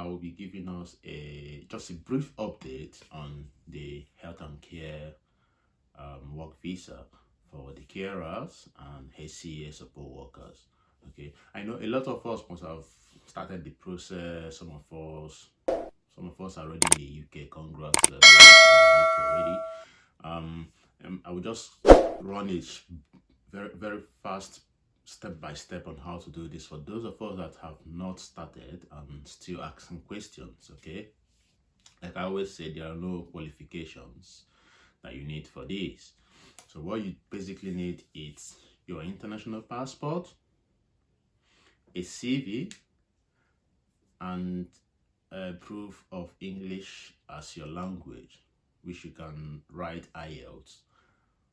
will be giving us just a brief update on the health and care work visa for the carers and HCA support workers. Okay, I know a lot of us must have started the process. Some of us are already in the UK. Congrats, already. I will just run it very fast, step by step, on how to do this for those of us that have not started and still asking questions. Okay, like I always say, there are no qualifications that you need for this. So what you basically need is your international passport, a CV, and a proof of English as your language, which you can write Ielts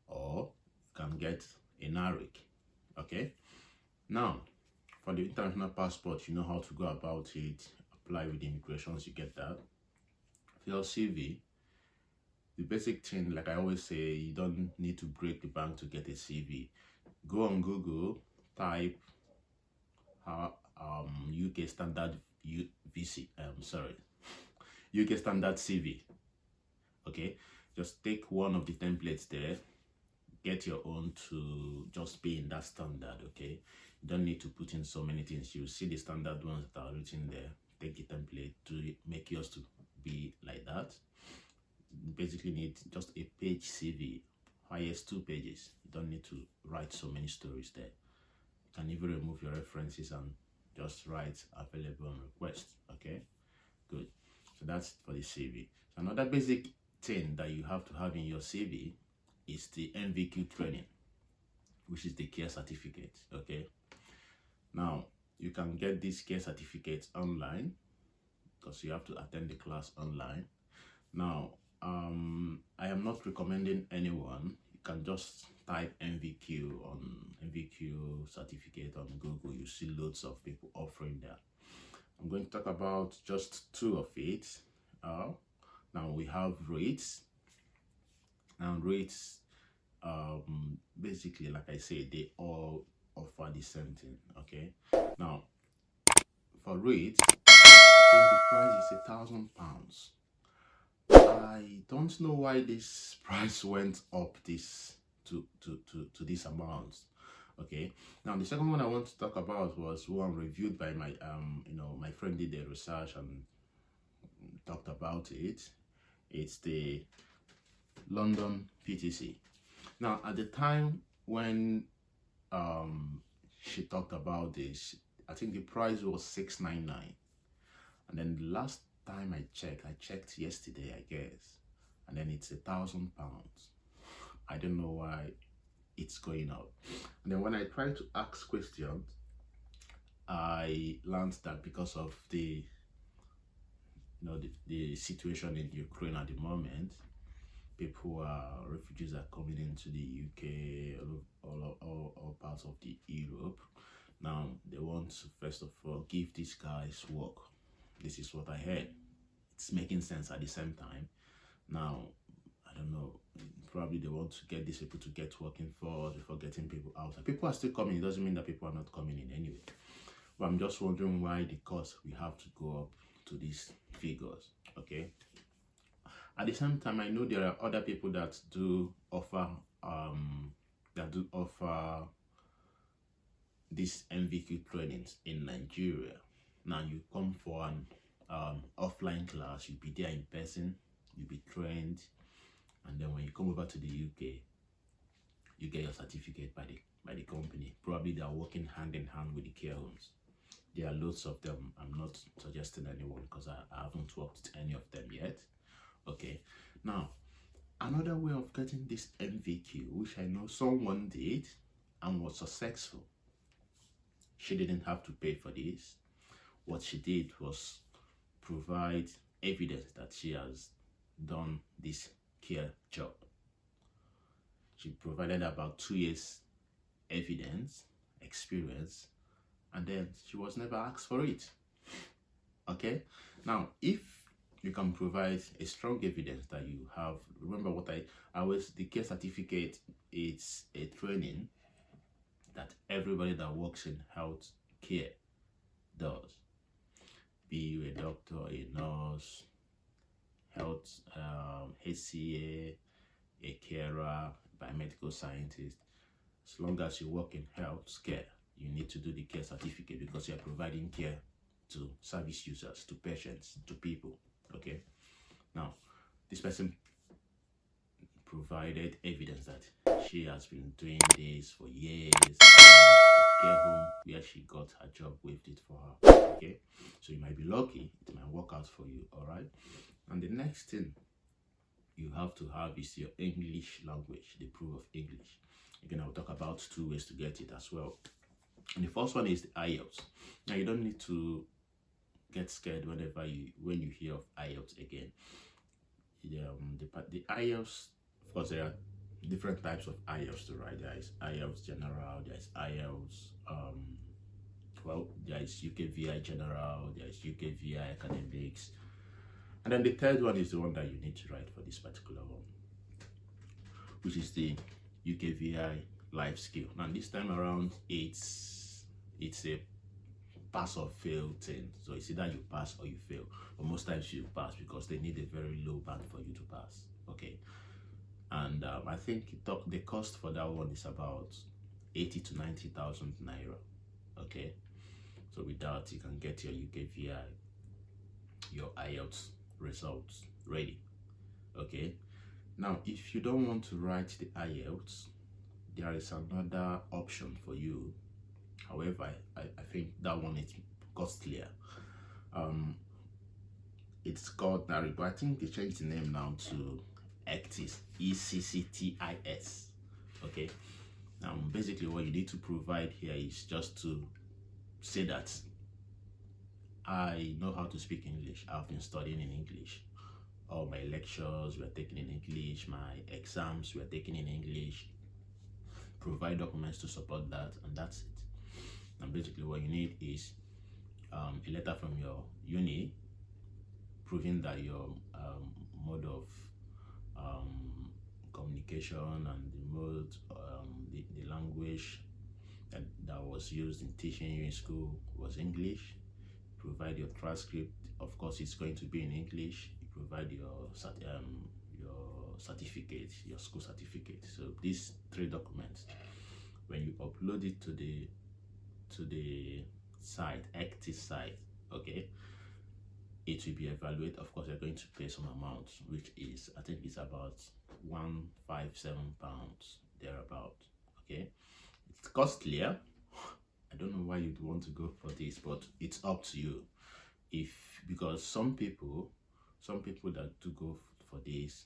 or you can get a NARIC. Okay, now for the international passport, you know how to go about it. Apply with the immigrations, you get that. For your CV, the basic thing, like I always say, you don't need to break the bank to get a CV. Go on Google, type UK standard UK standard CV. Okay, just take one of the templates there, get your own to just be in that standard. Okay, you don't need to put in so many things. You see the standard ones that are written there. Take the template to make yours to be like that. You basically need just a page CV, highest 2 pages. You don't need to write so many stories there. You can even remove your references and just write available on request. Okay, good. So that's for the CV. So another basic thing that you have to have in your CV is the NVQ training, which is the care certificate. Okay, now you can get this care certificate online because you have to attend the class online. Now I am not recommending anyone. You can just type NVQ certificate on Google. You see loads of people offering that. I'm going to talk about just 2 of it. Now we have rates. Now rates, basically, like I say, they all offer the same thing. Okay, now for rates, I think the price is £1,000. I don't know why this price went up this to this amount. Okay, now the second one I want to talk about was one reviewed by my my friend did the research and talked about it. It's the London Ptc. Now at the time when she talked about this, I think the price was $699, and then the last time I checked yesterday, I guess, and then it's £1,000. I don't know why it's going up. And then when I try to ask questions, I learned that because of the the situation in Ukraine at the moment, refugees are coming into the UK, all parts of the Europe. Now they want to first of all give these guys work. This is what I heard. It's making sense at the same time. Now I don't know, probably they want to get these people to get working first before getting people out. And people are still coming. It doesn't mean that people are not coming in anyway. But I'm just wondering why the cost we have to go up to these figures. Okay, at the same time, I know there are other people that do offer these NVQ trainings in Nigeria. Now you come for an offline class, you'll be there in person, you'll be trained, and then when you come over to the UK, you get your certificate by the company. Probably they are working hand in hand with the care homes. There are loads of them. I'm not suggesting anyone because I haven't worked with any of them yet. Okay, now another way of getting this NVQ, which I know someone did and was successful. She didn't have to pay for this. What she did was provide evidence that she has done this care job. She provided about 2 years evidence, experience, and then she was never asked for it. Okay, now if you can provide a strong evidence that you have, remember what I always, the care certificate, it's a training that everybody that works in health care does. be you a doctor, a nurse, health, HCA, a carer, biomedical scientist. As long as you work in health care, you need to do the care certificate because you are providing care to service users, to patients, to people. Okay. Now, this person provided evidence that she has been doing this for years. Care home where she got her job waived it for her. Okay, so you might be lucky, it might work out for you. All right. And the next thing you have to have is your English language, the proof of English. Again, I'll talk about 2 ways to get it as well. And the first one is the Ielts. Now, you don't need to get scared when you hear of Ielts again. The Ielts, of course, there are different types of Ielts to write. There is Ielts General, there is Ielts, there is UKVI General, there is UKVI Academics. And then the third one is the one that you need to write for this particular one, which is the UKVI Life Skill. Now, this time around, it's a pass or fail thing. So it's either you pass or you fail. But most times you pass because they need a very low band for you to pass. Okay. And I think the cost for that one is about 80 to 90,000 naira. Okay. So with that, you can get your UKVI, your Ielts results ready. Okay. Now, if you don't want to write the Ielts, there is another option for you. However, I think that one is costlier. It's called NARI, but I think they changed the name now to ECCTIS, ECCTIS. Okay. Now, basically, what you need to provide here is just to say that I know how to speak English. I've been studying in English. All my lectures were taken in English. My exams were taken in English. Provide documents to support that, and that's it. And basically, what you need is a letter from your uni proving that your mode of communication and the mode, the language that was used in teaching you in school was English. Provide your transcript. Of course, it's going to be in English. You provide your certificate, your school certificate. So these 3 documents, when you upload it to the site, ECCTIS site, okay, it will be evaluated. Of course, you're going to pay some amount, which is, I think it's about £157 thereabout. Okay, it's costlier. I don't know why you'd want to go for this, but it's up to you. Because some people that do go for this,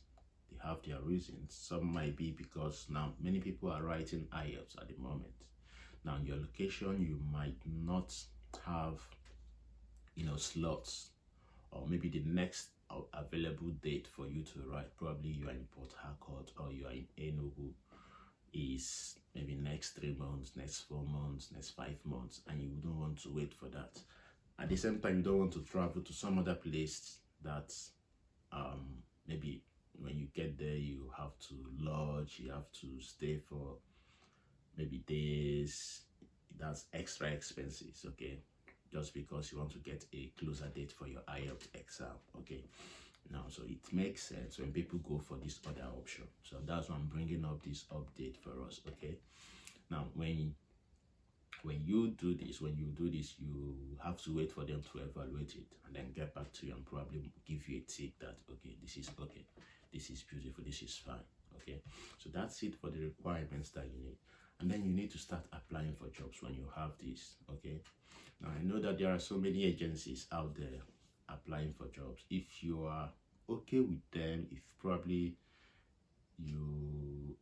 they have their reasons. Some might be because now many people are writing Ielts at the moment. Now, in your location, you might not have, slots, or maybe the next available date for you to write. Probably you are in Port Harcourt or you are in Enugu. Is maybe next 3 months, next 4 months, next 5 months, and you don't want to wait for that. At the same time, you don't want to travel to some other place that maybe when you get there you have to lodge, you have to stay for maybe days. That's extra expenses. Okay, just because you want to get a closer date for your IELTS exam. Okay, now so it makes sense when people go for this other option. So that's why I'm bringing up this update for us. Okay, now when you do this, you have to wait for them to evaluate it and then get back to you and probably give you a tick that okay, this is okay, this is beautiful, this is fine. Okay, so that's it for the requirements that you need. And then you need to start applying for jobs when you have this. Okay, now I know that there are so many agencies out there applying for jobs. If you are okay with them, if probably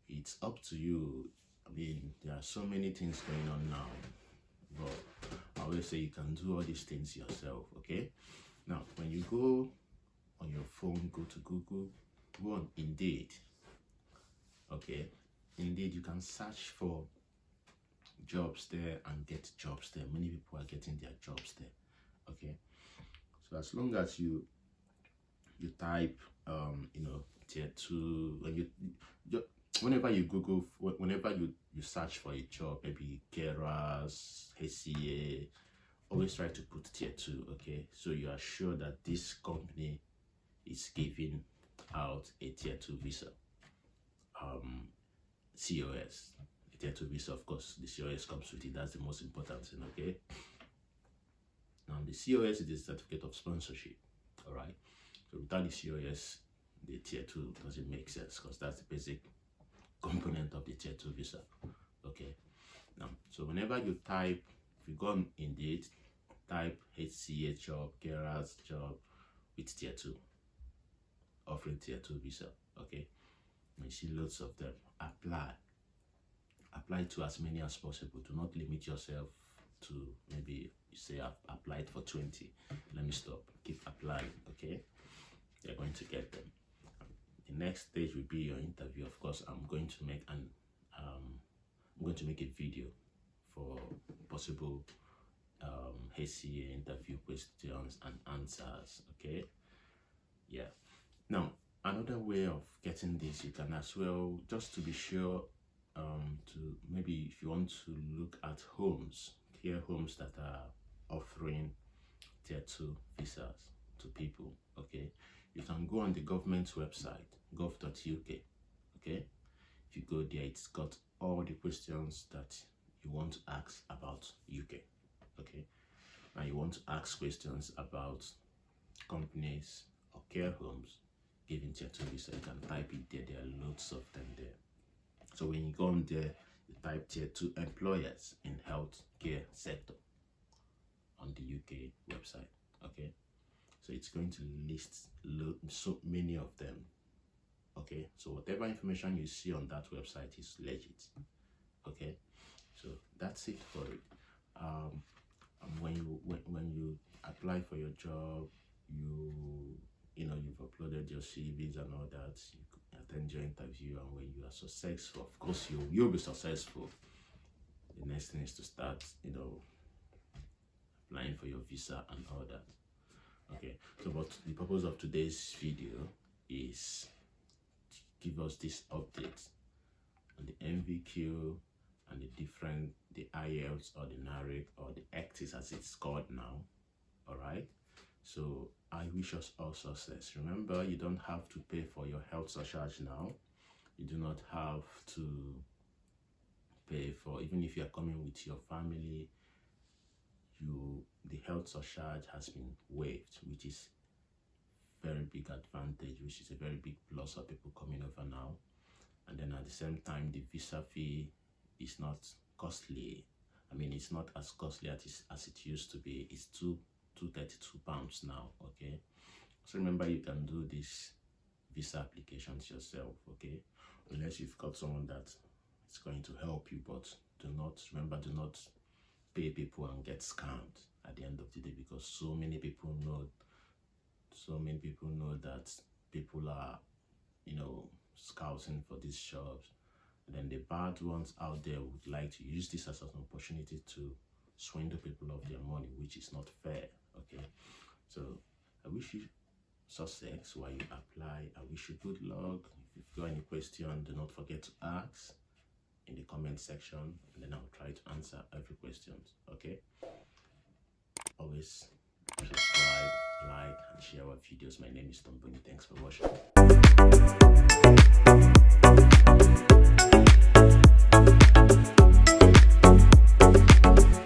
it's up to you. I mean, there are so many things going on now, but I always say you can do all these things yourself. Okay, now when you go on your phone, go to Google, go on Indeed. Okay, Indeed, you can search for jobs there and get jobs there. Many people are getting their jobs there. Okay, so as long as you type tier 2, whenever you Google, whenever you search for a job, maybe carers, HCA, always try to put tier 2, okay? So you are sure that this company is giving out a tier 2 visa. COS, a tier 2 visa, of course, the COS comes with it. That's the most important thing, okay? Now, the COS is the certificate of sponsorship, all right? So without the COS, the tier 2 doesn't make sense, because that's the basic component of the tier 2 visa, okay? Now, so whenever you type, if you go on Indeed, type HCA job, CARER's job with tier 2, offering tier 2 visa, okay? You see lots of them. Apply to as many as possible. Do not limit yourself to, maybe you say I've applied for 20. Let me stop. Keep applying, okay? You're going to get them. The next stage will be your interview. Of course, I'm going to make a video for possible HCA interview questions and answers, okay? Yeah. Now, another way of getting this, you can as well, just to be sure, to maybe if you want to look at care homes that are offering tier 2 visas to people, okay? You can go on the government's website, gov.uk, okay? If you go there, it's got all the questions that you want to ask about UK, okay? Now you want to ask questions about companies or care homes giving tier 2 visa, you can type it there. There are loads of them there. So when you go on there, you type tier 2 employers in health care sector on the UK website, okay? So it's going to list so many of them, okay? So whatever information you see on that website is legit, okay? So that's it for it. When you apply for your job, you've uploaded your CVs and all that, you attend your interview, and when you are successful, of course you'll be successful. The next thing is to start, applying for your visa and all that. Okay, so but the purpose of today's video is to give us this update on the NVQ and the Ielts or the NARIC or the ECCTIS as it's called now. All right, so I wish us all success. Remember, you don't have to pay for your health surcharge now. You do not have to pay for, even if you are coming with your family, the health surcharge has been waived, which is very big advantage, which is a very big plus for people coming over now. And then at the same time, the visa fee is not costly. I mean, it's not as costly as it used to be. It's £232 now, okay? So remember, you can do these visa applications yourself, okay? Unless you've got someone that is going to help you, but do not pay people and get scammed at the end of the day, because so many people know that people are scouting for these jobs, and then the bad ones out there would like to use this as an opportunity to swindle people of their money, which is not fair, okay? So I wish you success while you apply. I wish you good luck. If you've got any question, do not forget to ask in the comment section, and then I'll try to answer every question, okay? Always subscribe, like, and share our videos. My name is Dombony. Thanks for watching.